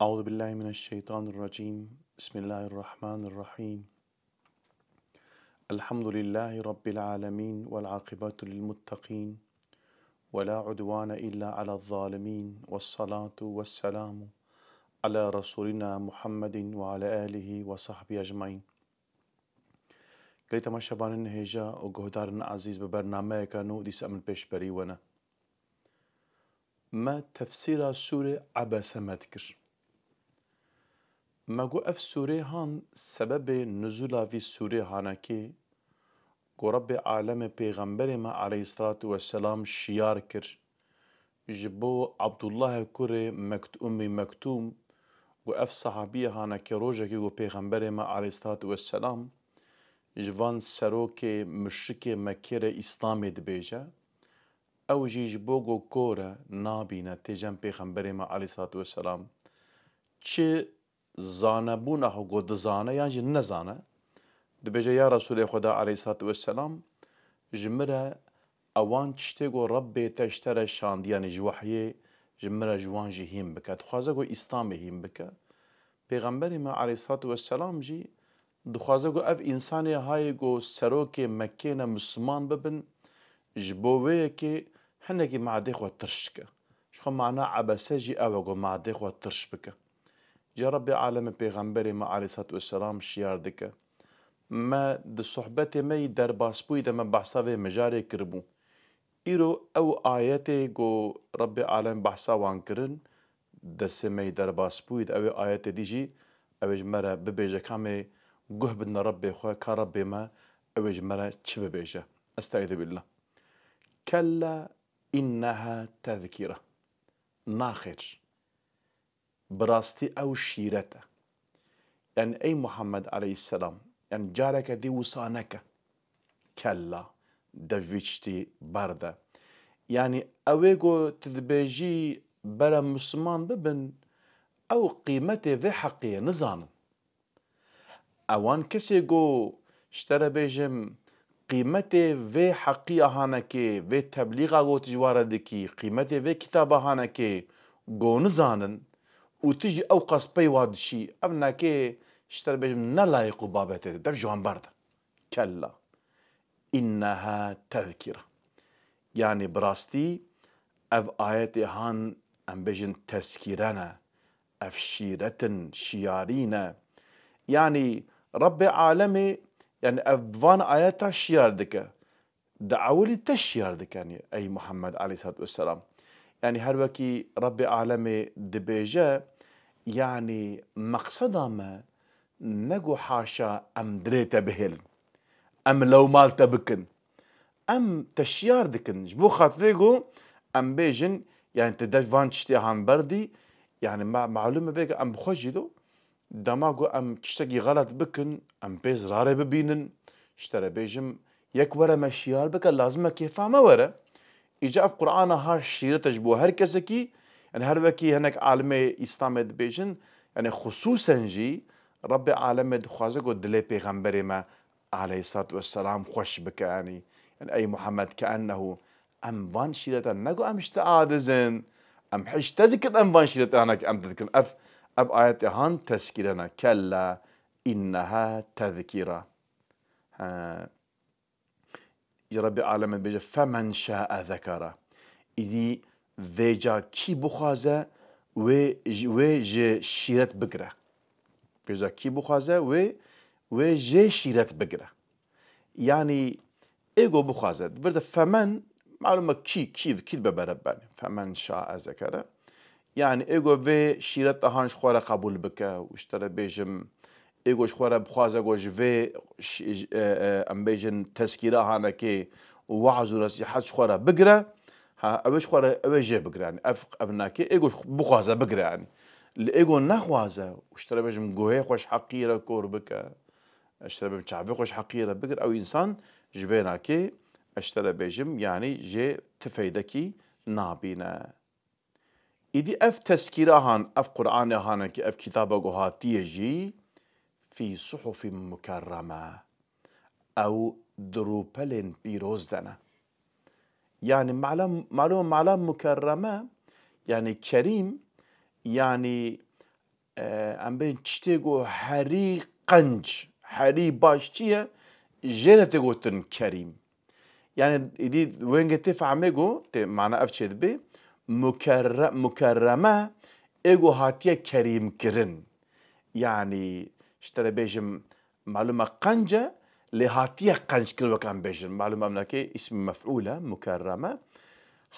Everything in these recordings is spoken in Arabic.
أعوذ بالله من الشيطان الرجيم. بسم الله الرحمن الرحيم. الحمد لله رب العالمين والعاقبة للمتقين ولا عدوان إلا على الظالمين، والصلاة والسلام على رسولنا محمد وعلى آله وصحبه أجمعين. قلت ما شبان النهيجة وقهدارنا عزيز ببرنامج كانوا دي سأمن بيش بريونا ما تفسير سورة عبس ما تكر ما قو اف سوره هان سبب نزول في سوره هانكي قو رب عالم پیغمبر ما عليه الصلاة والسلام شيار كر جبو عبد الله كر مكتوم قو اف صحابية هانكي روجا كي قو پیغمبر ما عليه الصلاة والسلام جوان سروك مشرك مكير اسلامي دبيجا او جبو قو كورا نابينا تجن پیغمبر ما عليه الصلاة والسلام چه زانه بونه گو دزانه یان جی نزانه دبیجه یا رسول خدا علیه الصلاة والسلام جمره اوان چشته گو رب تشتره شاند یعنی جوحیه جمره جوان جی هیم بکه دخوازه گو اسلام هیم بکه پیغمبر ما علیه الصلاة والسلام جی دخوازه گو اف انسانی های گو سروک مکه مسلمان ببن جبوه که هنگی معده خود ترش که شخو معنا عبسه جی او گو معده خود ترش بکه جا رب عالم پیغمبر ما علیه الصلاة والسلام شیار دکه ما د صحبت می در باسپوی ده من بحثا و مجاره کربو ایرو او آیت گو رب عالم بحثا وان کرن دست می در باسپوی ده او آیت دیجی اوش مرا ببیجه کامه گوه بدن رب خواه که رب ما اوش مرا چه ببیجه استعیذ بالله کلا انها تذکیره ناخر براستي أو شيرته يعني أي محمد عليه السلام يعني جارك دي وصانك كلا دفيشتي باردة يعني أويجو تدبيجي بلا مسلمان ببن أو قيمته في حقية نظام أوان كسيجو اشترى بيجم قيمته في حقية هانكي في تبليغ أو تجواردكي قيمته في كتابة هانكي جو نزانن وتجي او قصبي وادشي ابنا كي اشترى بيجم نلايق بابته دف جوان برده كلا انها تذكره يعني براستي اف آياتي هان ام بيجن تذكيرنا اف شيرة شيارينا يعني رب عالمي يعني افان آياتا شيار دكا دعولي تشيار دكا يعني اي محمد عليه الصلاة والسلام يعني هر وكي رب عالمي دبيجا يعني مقصدا ما نقو حاشا ام دريتا بهلن ام لو مالتا بكن ام تشيار دكن جبو خاطريقو ام بيجن يعني تداش فان تشتي هان بردي يعني معلومة بيجا ام بخوجيدو دماغو ام تشتكي غلط بكن ام بيز راري ببينن اشترى بيجم يك ورا مشيار بكن لازم كيفا ما ورا إجا في قرآن ها شيرة تجبو هر كسكي يعني هر وكي هناك عالم إسلام بيجن يعني خصوصا جي رب عالم دخوازه قد دلي پیغمبر ما عليه الصلاة والسلام خوش بك يعني أي محمد كأنه أم وان شيرة نقو أم اشتعادزن أم حش تذكر أم وان شيرة هناك أم تذكر أف آيات هان تذكيرنا كلا إنها تذكيرة يا رب العالمين بيجا فمن شاء ذكره إذي فيجا كي بخازة و ج شيرت بقرة فيجا كي بخازة و ج شيرت بقرة يعني إيجو بخازة برد فمن معلومة كي ببربان فمن شاء ذكره يعني إيجو في شيرت هانش خورا قبول بك واشترى بيجم إيجوش خورا بخازة جوش في أم بيجن تذكيرة هانكي ووعظ ونصيحات خورا بقرة ها أوش خورا أوش جي بقرة يعني أبناكي إيجوش بخازة بقرة يعني الإيجو نخوازة واشترى بيجم جوهي خوش حقيرة كور بك اشترى بيجم شعبي خوش حقيرة بقرة أو إنسان جبيناكي اشترى بيجم يعني جي تفيدكي نابينا إذا أف تذكيرة هان أف قرآن هانكي أف كتابة جوهاتية جي في صحف مكرمة أو دروبل بيروزدنا يعني معلومة مكرمة يعني كريم يعني ام بين تشتيغو هري قنج هري باشتيه جيرتي قوتن كريم يعني دي وين تفهميجو معنى افشد بي مكرمه ايجو هاتيه كريم كرن يعني اشترى بيجم معلومه قنجه لهاتيه قنج كل وكان بيجم معلومه املاكي اسم مفعوله مكرمه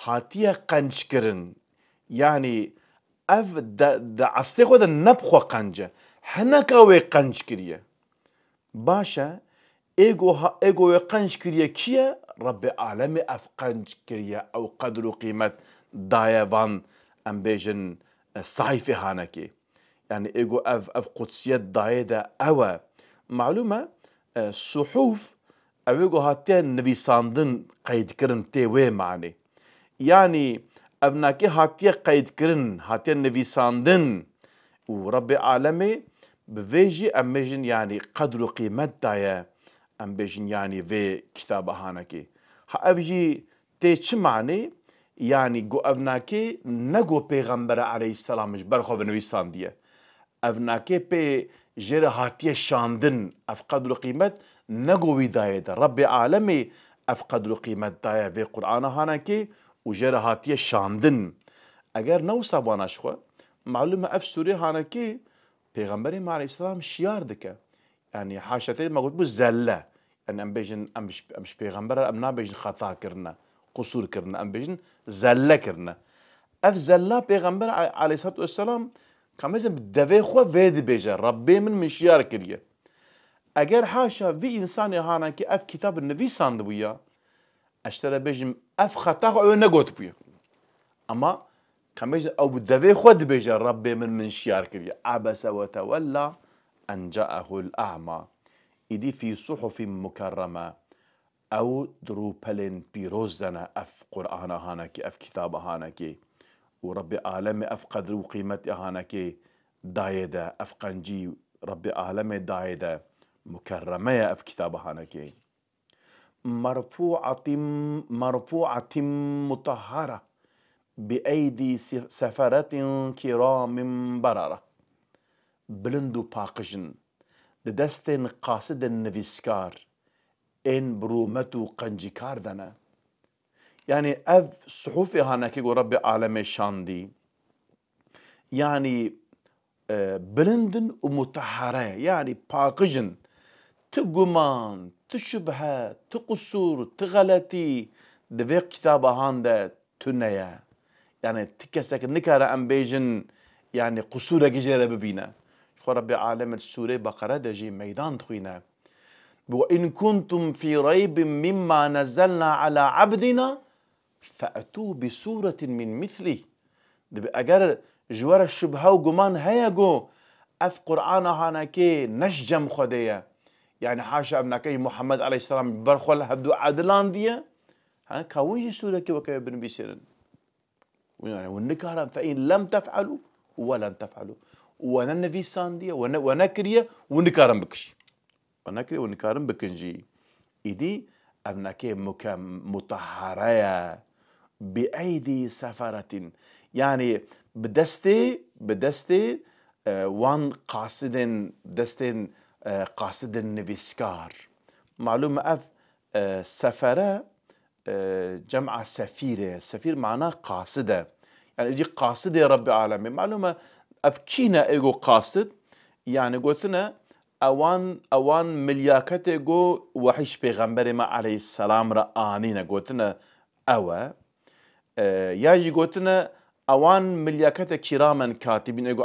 هاتيه قنج كرن يعني اف دا عستيقو دا نبخو قنجه هنكاوي قنج كريه باشا ايجو قنج كريه كيه رب العالمي اف قنج كريه او قدر وقيمه دايفان ام بيجن صحيفه هانكي يعني ايجو اف قدسيات دايدا او معلومه صحوف اويجو هاتين نبي ساندن قيد كرن تي وي معني يعني ابناكي هاتيه قيد كرن هاتيه نبي ساندن ورب العالمي بفيجي اميجن يعني قدر وقيمه دايا ام بيجن يعني في كتاب هانكي هابجي تي معني يعني جو ابناكي نگو پیغمبر عليه السلام مش برخو بنويسان ديه ابناكي بي جير هاتيه شاندن اف قدر قيمت نگو ويدايه رب عالمي اف قدر قيمت دايه في قرآن هانكي وجير هاتيه شاندن اگر نو صاباناش خو معلومه اف سوري هانكي پیغمبر عليه السلام شيار دكه يعني حاشتي ما قلت بو زله يعني ام بيجن امش پیغمبر ام نابيجن خطا كرنا قصور كرنا ام بيجن زله كرنا اف زله پیغمبر عليه الصلاه والسلام كمزم بدوي خو فيد بيجا ربي من مشيار كريه اگر حاشا في انسان هانا كي اف كتاب النبي ساند بويا اشترى بيجم اف خطا او نقوت بويا اما كمزم او بدوي خو بيجا ربي من مشيار كريه عبس وتولى ان جاءه الاعمى إدي في صحف مكرمة أو دروبلين بيروزنا أف قرآن هانكي أف كتاب هانكي ورب عالم أف قدر وقيمة هانكي دايدة أف قنجي رب عالم دايدة مكرمة أف كتاب هانكي مرفوعة مطهرة بأيدي سفرة كرام بررة بلندو باقجن دستن قاصد النفيسكار ان برومتو قنجيكار دنا يعني اف صحوفي هانكي رب عالمي شاندي يعني بلندن ومطهرة يعني باقجن تقمان تشبهة تقصور تغلطي دفيق كتابة هاندا تنيا يعني تكسك نكارا ام بيجن يعني قصورة جيجيرا ببينا خو رب عالم السورة بقرة دجي ميدان تخوينا وإن كنتم في ريب مما نزلنا على عبدنا فأتوا بسورة من مثله أجر جوار الشبهة وجمان هيجو أف قرآن هانكي نشجم خدية يعني حاشا ابنكي محمد عليه السلام برخول هبدو عدلان ديه ها كاويجي سورة كي وكي بن بيسيرن يعني والنكارا فإن لم تفعلوا ولن تفعلوا وانا النبي ساندية ونكرية ونكارن بكشي ونكري ونكارن بكنجي إدي أبنكي مطهرة بأيدي سفرة يعني بدستي وان قاصدن دستين قاصدن نفيسكار معلومة أف سفرة جمع سفيرة سفير معناه قاصدة يعني يجي قاصدة يا رب العالمين معلومة أفكينا إيجو قاصد يعني قلتنا اوان ملياكت جو وحش پیغمبر ما عليه السلام را آنينا قلتنا أوا ياجي قلتنا اوان ملياكت كراما كاتبين ايجو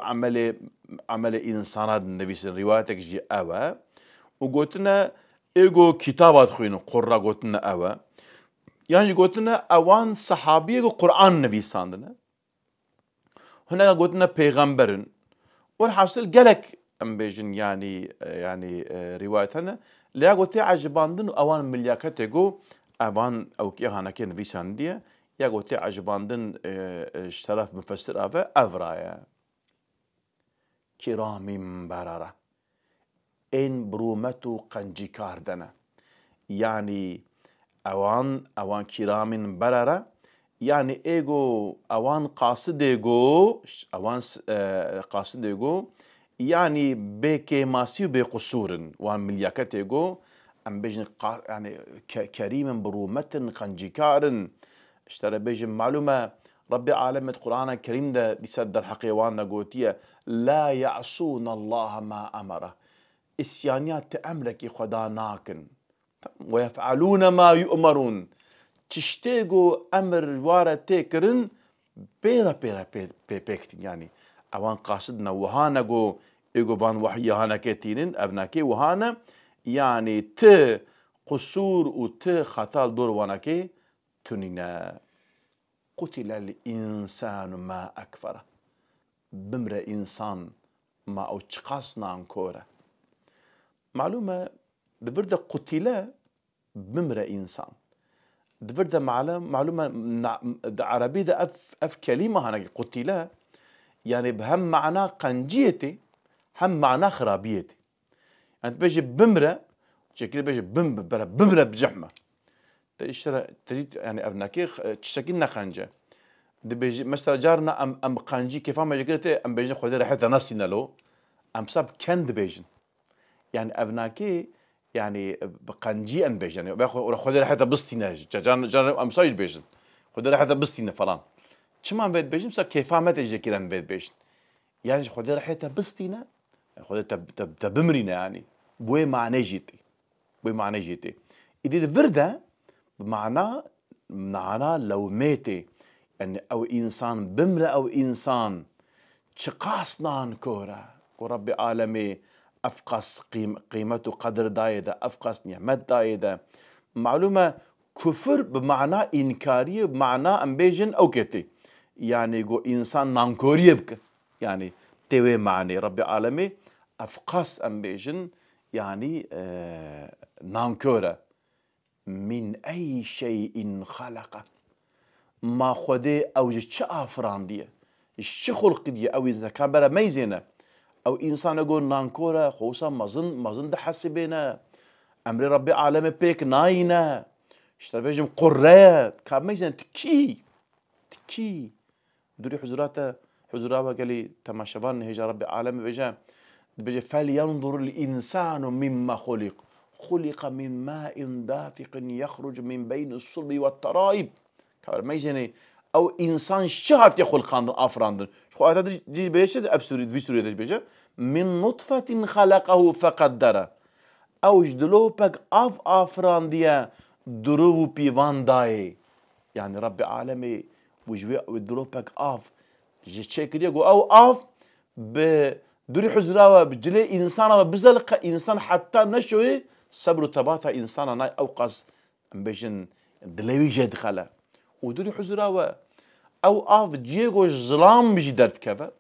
عمل انسانات النبي روايتك جي أوا وقلتنا ايجو كتابات خوينو قرى قلتنا أوا يعني قلتنا اوان صحابي ايجو قرآن النبي ساندنا هنا قلتنا پیغمبرن والحاصل قالك ام بيجن يعني روايتنا لا قلت عجباندن اوان ملياكته جو اوان او كي هانكين فيسانديه يا قلت عجباندن اشتراف مفسر افرايا كرام برره ان برومتو قنجيكار دنا يعني اوان كرام برره يعني ايجو اوان قاصد ايجو اوان قاصد ايجو يعني بكيماسي وبقصور وان ملياكتيغو ام بيجن يعني كريم برومة قنجيكار اشترى بيجن معلومة ربي عالم القرآن الكريم ده يسد الحقيوان قوتية لا يعصون الله ما أمره اسيانيات أمرك خدا ناكن ويفعلون ما يؤمرون تشتيغو أمر وارا تيكرن بيرا بيكتين يعني اوان قاصدنا وهانا جو ايجو فان وحي هانا كتينين ابناكي وهانا يعني ت قصور و ت خطال دور واناكي تنينا قتل الانسان ما اكفره بمر انسان ما او تشقاصنا انكوره معلومه دبرد قتل بمر انسان دبرد معلومه عربي ده اف كلمه هانا قتل يعني بهم معناه قنجيتي هم معناه خرابيتي انت بيجي بمره شكل بيجي بمره بجحمه تريد يعني ابناكي تشكلنا قنجه دي بيجي مثلا جارنا ام قنجي كيف ما جكرتي ام بيجي خذ ريحه نسينا له ام سب كند بيجن يعني ابناكي يعني بقنجي ان بيجن يعني خذ ريحه بستينا جار ام سايج بيجن خذ ريحه بستينا فلان شما بيت بيجن مثلا كيف ما تجي كده بيت بيجن يعني خذ ريحه بستينا خذ تبمرينا يعني بوي معنى جيتي بوي معنى جيتي إذا فرده بمعنى لو ميتي يعني او انسان بمرة او انسان شقاصنا كورة ورب عالمي افقس قيمته قدر دايده افقس نعمت دايده معلومه كفر بمعنى انكاريه بمعنى امبيجن او كتي يعني جو انسان نانكوريه بك يعني توي معني رب عالمي افقس امبيجن يعني نانكوره من اي شيء خلقه ما خده او چه افراندیه چه خلق دیه او اذا كان برا ميزنه او انسان يقول نانكوره خوصا مازن ده حسبنا امر ربي عالم بيك ناينه اشتر بيجم قرات كان ميزن تكي دوري حزراته قال لي تماشبان هجا ربي عالم بيجي فلينظر الانسان مما خلق من ماء دافق يخرج من بين الصلب والترائب ميزني او انسان شهات يخلقان افراندن شو هذا دي بيشد ابسوري في سوريا بيجا من نطفه خلقه فقدره او جدلوبك افرانديا درو بيفان داي يعني رب عالمي وجوي ودروبك جيتشيك ديغو او بدوري حزراوه بجلي انسان بزلق انسان حتى نشوي صبر تباتا انسان ناي اوقس بيجن دلوي جد خلا ودوري حزراوه او جيغو ظلام بجدرت كفا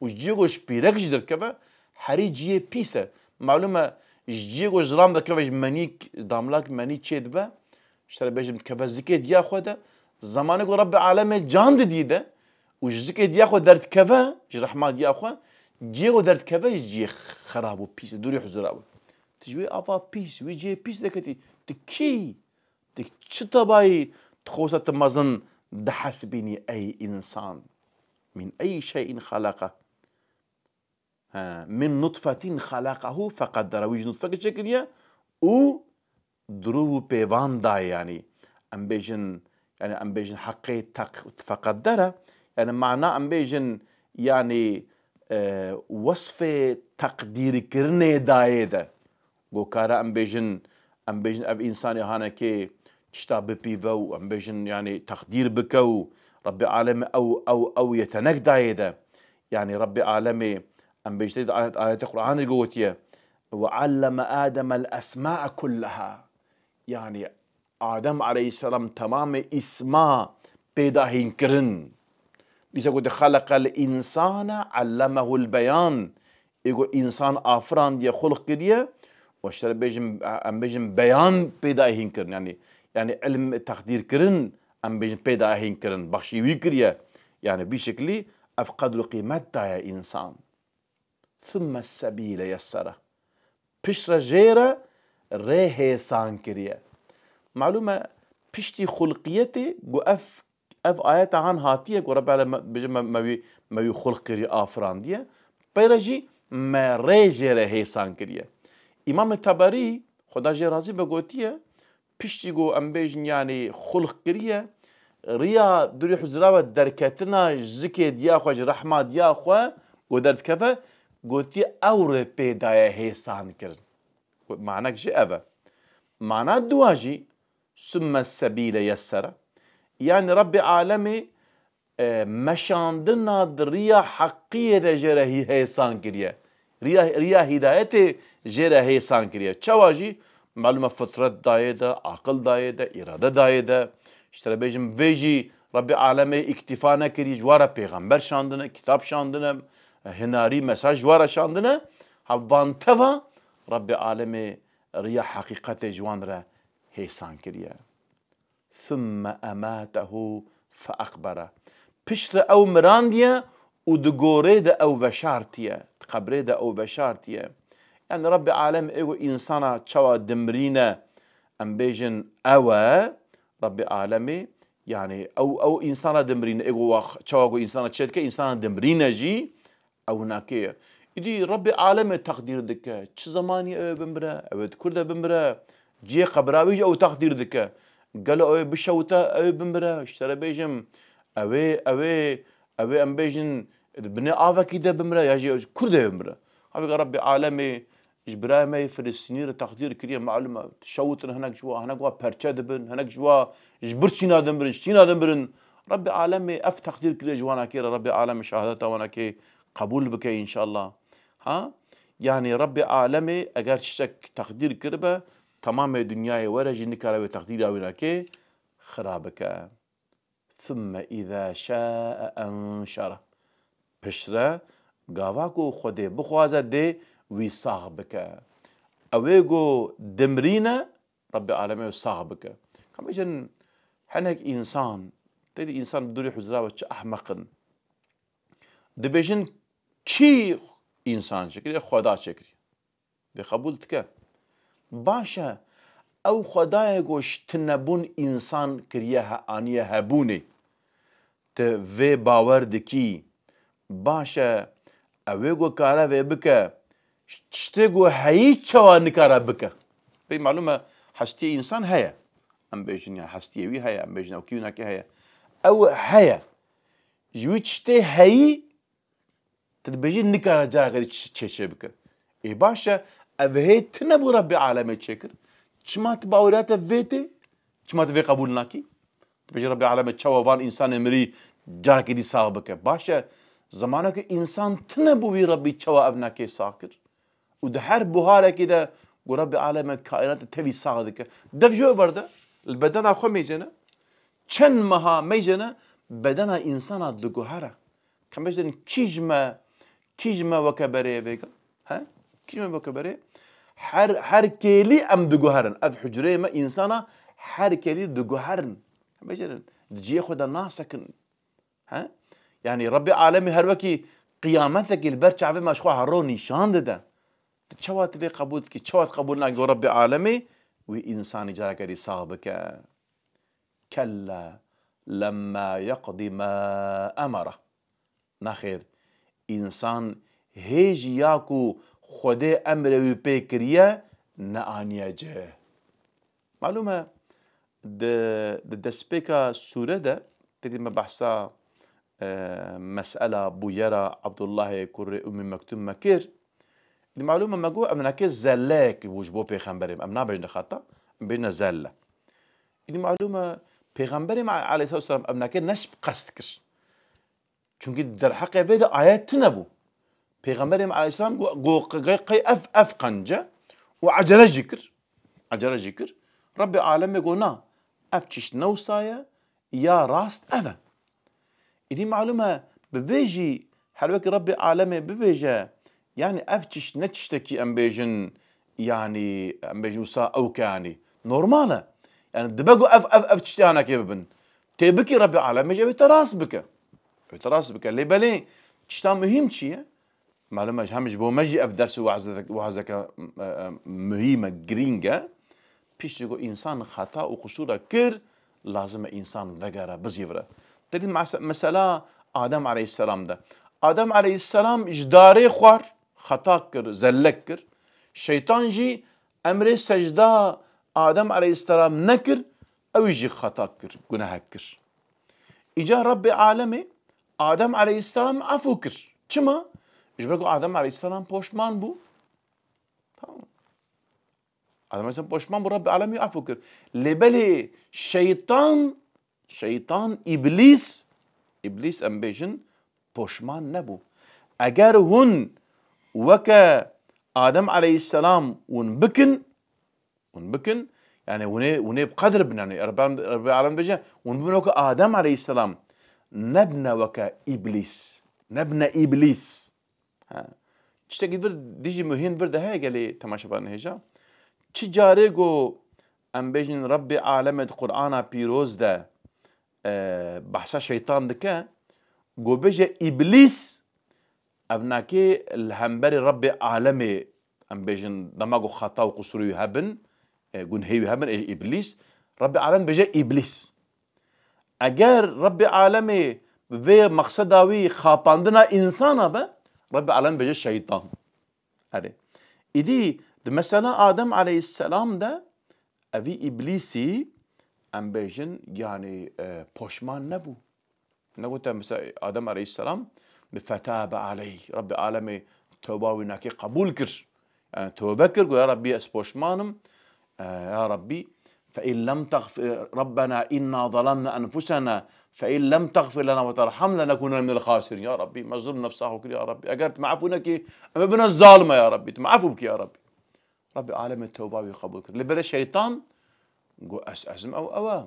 وجيغو شبيرك جدرت كفا حري جي بيسا معلومه جيغو ظلام ده كفا منيك داملاك مني تشيدبا اشترى بيجم كفا زكيت ياخذ زمانك رب العالمين جاند ديده وزكيت ياخذ درت كفا رحمات ياخذ جيغو درت كفا يجي خرابو بيس دوري حزراوه تجوي افا بيس ويجي بيس دكتي تكي تكشطباي تخوصة تمازن دحسبيني أي إنسان من أي شيء خلقه من نطفة خلقه فقدره ويج نطفة شكلية و درو بيفان داي يعني أم بيجن حقي فقدره يعني معناه أم بيجن يعني وصف تقدير كرني دايده قوكارا أم بيجن أب إنساني هانا كي تشتاب بيفو أم بيجن يعني تقدير بكو ربي عالمي أو يتنك دايدا يعني ربي عالمي أم بيجتيد آيات القرآن قوتيه وعلم آدم الأسماء كلها يعني آدم عليه السلام تمام اسماء بيداهين كرن بيسا خلق الإنسان علمه البيان يقول إنسان آفران دي خلق كديه واشترى بيجم بيان بيدا هينكرن يعني علم تقدير كرن ام بيجم بيدا هينكرن بخشي ويكريا يعني بشكلي افقد قيمة يا انسان ثم السبيل يسره بشرة جيرة ريه سانكريا معلومة بشتي خلقيتي جو اف آيات عن هاتية جو رب العالمين بيجم ما خلقي آفران دي بيرجي ما ريجر هيسان كريه امام التبري خدا جي رازي بقوتيه پشتی گو ام بیجن یعنی خلق کریه ریا دوری حضراوت درکتنا زکی دیا خوش رحمت دیا خو و درد کفه گوتی اور پیدای هیسان کرد معنی کشی اوه معنی دواجی ثم السبیل یسره يعني رب عالمي مشاندنا دريا حقية جره هيسان كريه ريا هدايته جره هيسان كريه چواجي معلومة فطرة دايدة عقل دايدة إرادة دايدة اشترى بيجم فيجي رب عالمي اكتفانا كري جوارا پیغمبر شاندنا كتاب شاندنا هناري مساج جوارا شاندنا هبان تفا رب عالمي ريا حقيقة جوان را هيسان كريه ثم أماته فأقبره پشت او مراندية ودقوري دا او بشارتية قبري دا او بشارتية يعني رب العالم ايو انسانا چوا دمرينة ام بيجن اوه رب العالمي يعني او انسانا دمرينة ايو چوا انسانا تشد كي انسانا دمرينة جي او ناكيه إدي رب العالم تقدير دكا چه زماني او بمبرا او كرده بمبرا جي قبراويج او تقدير دكا قالوا او بشوتا او بمبرا اشترى بيجم اوي ام بيجن بني آفا كده بمرا يجي كرده بمرا هذا رب العالمي جبرا ما فلسطيني تقدير كريه معلومه شوتنا هناك جوا هناك وا برچا دبن هناك جوا جبرچينا دمبرن شتينا دمبرن رب العالمي اف تقدير كريه جوانا كير رب العالمي شهادته وانا كي قبول بك ان شاء الله ها يعني رب العالمي اگر شك تقدير كربه تمام دنياي ورا جنكاره تقدير اونا كي خرابك ثم إذا شاء أنشره پشره گاواکو خوده بخوازه ده ويصاغ بك اويگو دمرينه رب العالمين وصاغ بك كم يجن حنك إنسان تدي إنسان بدوري حزراوة چه أحمقن دبيجن كي إنسان شكري خدا شكري بقبول تك باشا او خدای گوش تنبون انسان کریه آنیه هبونه ته و باور دکی باشه اوه گو کاره و بکه چته گو هایی چوا نکاره بکه بی معلومه هستی انسان هیا ام بیجن یا هستی وی هیا ام بیجن او کیو نکی هیا او هیا جوی چته هایی تبیجن نکاره جا کدی چه بکه ای باشه اوه تنبو رب عالمه چکر چما تباورات فيتي چما تفي قبول ناكي تبجي ربي العالمين تشوفان انسان مري جاكي دي صاحبك باشا زمانك انسان تنبوي ربي تشوا ابناكي ساكر وده هر بهاره كده وربي العالمين كائنات تبي صاحبك دف جو برده البدن اخو ميجنه چن مها ميجنه بدن انسان دغهره كمجن كيجما وكبري بيك ها كيجما وكبري هر كيلي ام دغهرن اف حجري ما انسانا هر كيلي دغهرن بجرن دجي خدا ناسكن ها يعني ربي عالمي هر وكي قيامتك البرچ ما شخو هرو نشان ده تشوات في قبول كي تشوات قبولنا ربي عالمي وانسان جاك دي صابك كلا لما يقضي ما امره نخير انسان هيج ياكو خده امر وی پیکریه نه آنیا جه معلومه د سپیکا سوره ده تدي ما بحثا مسألة بويرة عبد الله كر أم مكتوم مكير المعلومة ما جو أمنا كي زلاك وجبو بيغمبري أمنا بيجنا خطأ بيجنا زلة المعلومة بيغمبري مع عليه الصلاة والسلام أمنا كي نشب قستكر چونكي در حق بيدا آيات تنبو پیغمبر علیه السلام قی اف قنجه وعجله جكر رب العالم يقول نا اف چش نوسايا يا راست اذا إدي معلومه بفيجي حلوك رب العالم بفيجا يعني اف چش نتشتكي ام بيجن يعني ام بيجن وسا او كاني نورماله يعني دبقوا اف تشتي انا كيف بن تبكي رب العالم يجي بتراس بك اللي بالي تشتا مهم شيء معلومة همش بو مجي اف درس وعزك مهمة جرينجا بيش يقول انسان خطا وقصوره كر لازم انسان ذكره بزيفره تدي مسألة آدم عليه السلام ده آدم عليه السلام جداري خوار خطا كر زلك كر شيطان جي أمر سجدة آدم عليه السلام نكر أو يجي خطا كر جناه كر إجا رب عالمي آدم عليه السلام عفو كر چما جبرقو آدم عليه السلام پوشمان بو آدم عليه السلام پوشمان بو رب عالمي عفو كر لبلي شيطان إبليس أم بيجن پوشمان نبو اگر هن وكا آدم عليه السلام ونبكن يعني وني بقدر بناني رب العالمين بيجا ونبنا وكا آدم عليه السلام نبنا وكا إبليس تشتاق برد ديجي مهين برد هاي قالي تماشا بان هيجا چي جاري جو ام بيجن رب عالم القرآن بيروز ده بحثا شيطان دكا جو بيجا إبليس أبناكي الهمبري رب عالمي ام بيجن دماغو خطا وقصرو يهبن قن هيو يهبن إبليس رب عالم بيجا إبليس اگر رب عالمي في مقصداوي خاپاندنا انسانا با رب عالم بيجا شيطان هذه إدي مثلا آدم عليه السلام ده أبي إبليسي ام بيجن يعني پوشمان نبو نقولت مثلا آدم عليه السلام بفتاب عليه رب العالمين توبة وناكي قبول كر يعني توبة كر يا ربي اسبوشمانم يا ربي فإن لم تغفر ربنا إنا ظلمنا أنفسنا فإن لم تغفر لنا وترحمنا لنكون من الخاسرين يا ربي مظلوم نفسه كل يا ربي أجرت معفونك أما بنا الظالمة يا ربي معفو بك يا ربي رب العالمين التوبة ويقبل كر لبدا الشيطان جو أزم أو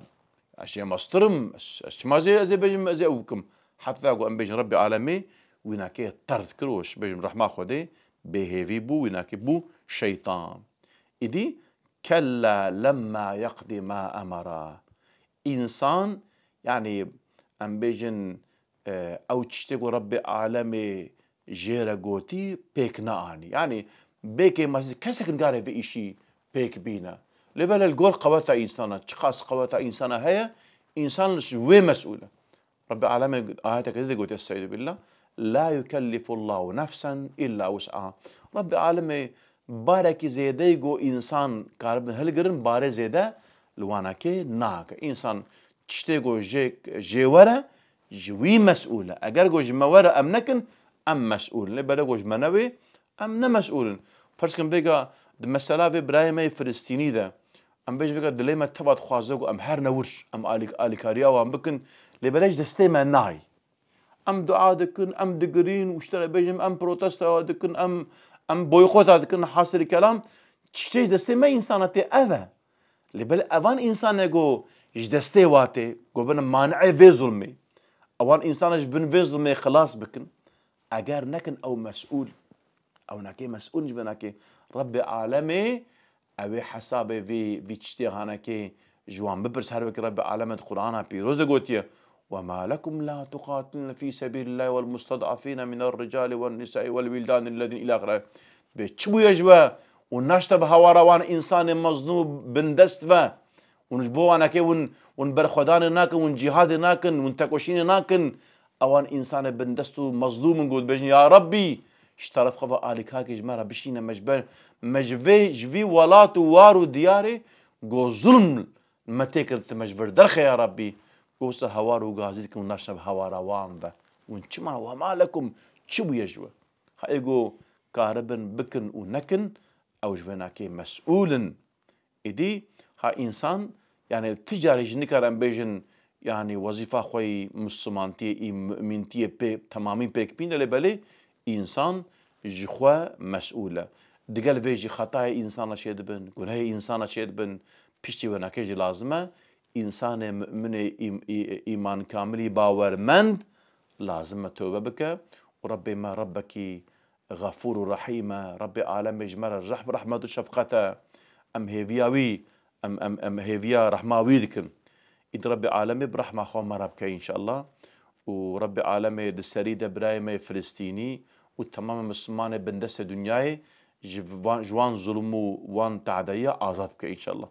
أشياء مسترم ما زي بيجم زي أوكم حتى جو أم بيجم رب العالمين ويناكي طرد كروش بيجم رحمة خدي بهيفي بو ويناكي بو شيطان إدي كلا لما يقضي ما أمره إنسان يعني أم بيجن أو تشتكو رب العالمين جيرا قوتي بيك ناني يعني بيكي ما كسك نقاري بإشي بيك بينا لبل الجول قوتا إنسانا تشخاص قوتا إنسانا هي إنسان شوي مسؤولة رب العالمين آياتك كذا قلت السيد بالله لا يكلف الله نفسا إلا وسعها رب العالمين بارك زيادة جو إنسان كارب هالجرن بار زيادة لوانا كي ناك إنسان تشتغو جيورة جوي مسؤولة أجر جو جمورة أم نكن أم مسؤول لبل جو جمنوي أم نمسؤول فرسكم بيجا المسألة في إبراهيم فلسطيني ده أم بيجي بيجا دليما تبعت خوازوج أم هر نورش أم آلكاريا وأم بكن لبلاش دستيما ناي أم دعاء دكن أم دقرين واشترى بيجم أم بروتستا دكن أم بويقوت دكن حاصل كلام تشتيش دستيما إنسانتي أفا لبل أفان إنسان جو جدستي واتي جو بنا مانع في ظلمي أوان إنسان بن في ظلمي خلاص بكن أجار نكن أو مسؤول أو ناكي مسؤول جبناكي رب عالمي أبي حسابي في تشتيغانكي جوان ببرس هربك رب عالمي القرآن بيروز قوتيه وما لكم لا تقاتلون في سبيل الله والمستضعفين من الرجال والنساء والولدان الذين إلى آخره بتشبو يجوا ونشتب هواروان إنسان مظلوم بندستفا ونجبو أنا كي ونبرخدان ناكن ونجهاد ناكن ونتكوشين ناكن أوان إنسان بندستو مظلوم نقول بجن يا ربي اشترف خفا آلك هاكي جمارة بشينا مجفي ولاتو وارو دياري جو ظلم متكرت مجبر درخي يا ربي قوسا هوارو غازيك ونشنب هوارا وانبا ونشمنا وما لكم شبو يجوا هايقو كاربن بكن ونكن أو جبناكي مسؤول إدي ها إنسان يعني تجاري جنكار أمبيجن يعني وظيفة خوي مسلمانتي مؤمنتي تمامين بيك بين لبالي إنسان جخوا مسؤولة دقال فيجي خطايا إنسان شيد بن قول هي إنسان شيد بن بيشتي وناكيجي لازمة إنسان مؤمن إيمان كامل باورمند لازم توبة بك وربي ما ربك غفور رحيم ربي عالم يجمر الرحمة رحمة وشفقته أم هيفياوي أم هيفيا رحماوي ذكر إنت ربي عالمي برحمة خو مربك إن شاء الله وربي عالمي دسريد برايمي فلسطيني وتمام مسلمان بندس دنياي جوان ظلمو وان تعدية آزادك إن شاء الله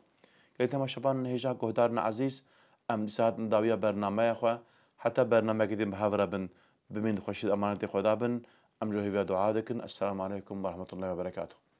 كيف ما شبان هجا قهدارنا عزيز أم ساعات نداوية برنامج أخوة حتى برنامج قديم بحضر بن بمين خوشيد أمانة خدا بن ام جو هیویا دعا دکن. السلام علیکم ورحمة الله وبرکاته.